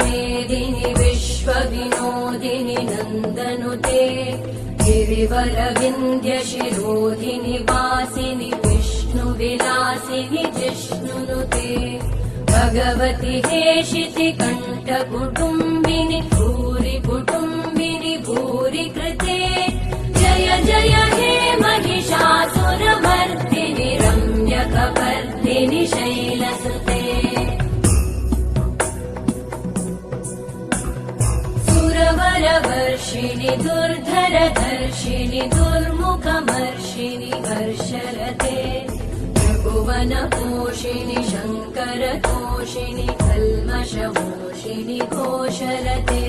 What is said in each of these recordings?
मेदिनि विश्वविनोदिनि नन्दनुते गिरिवरविन्ध्यशिरोधिनि वासिनि विष्णुविलासिनि जिष्णुनुते भगवति हेशिति कण्ठकुटुम्बिनि भूरि कुटुम्बिनि भूरि कृते जय जय हे महिषासुरमर्दिनि रम्यकपर्दिनि शैलसुते सुरवरवर्षिणि दुर्धरधर्षिणि दुर्मुखमर्षिणि हर्षरते त्रिभुवनपोषिणि शङ्करतोषिणि कल्मषमोषिणि घोषरते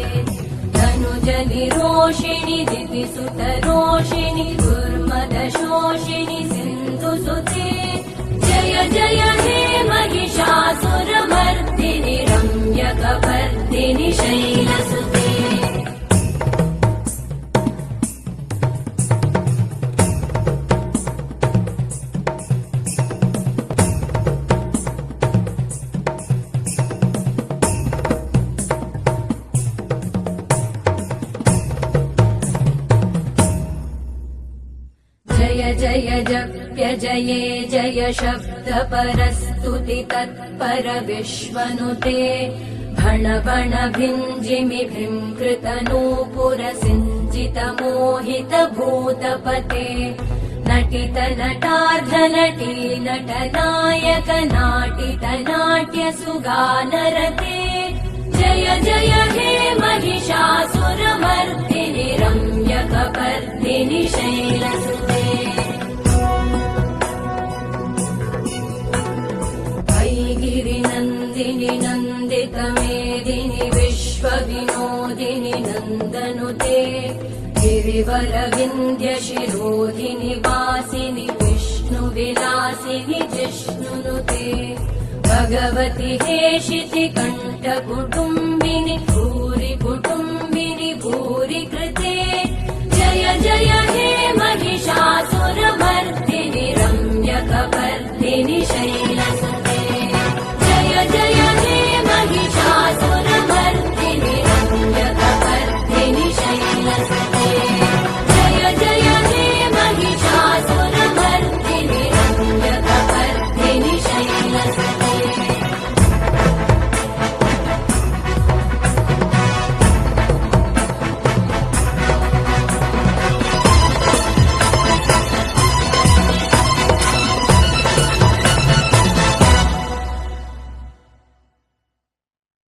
धनुजनिरोषिणि दितिसुतरोषिणि दुर्मदशोषिणि सिन्धुसुते जय जय हे महिषासुरमर्दिनि रम्यकपर्दिनि शैलसुते जय जय जप्य जये जय शब्द परस्तुति तत्पर विश्वनुते भण भण भिञ्जिमि भृङ्कृत नूपुर सिञ्चित मोहित भूतपते नटित नटार्ध नटी नटनायक नाटित नाट्य सुगानरते जय जय हे महिषासुरमर्दिनि रम्यकपर्दिनि शैलसुते गिरिनन्दिनि नन्दितमेदिनि विश्वविनोदिनि नन्दनुते गिरिवरविन्ध्यशिरोधिनि वासिनि विष्णुविलासिनि जिष्णुनुते भगवति हेशिति कण्ठकुटुम्बिनि भूरि कुटुम्बिनि भूरि कृते जय जय हे महिषासुरमर्दिनि रम्यकपर्दिनि शैलसुते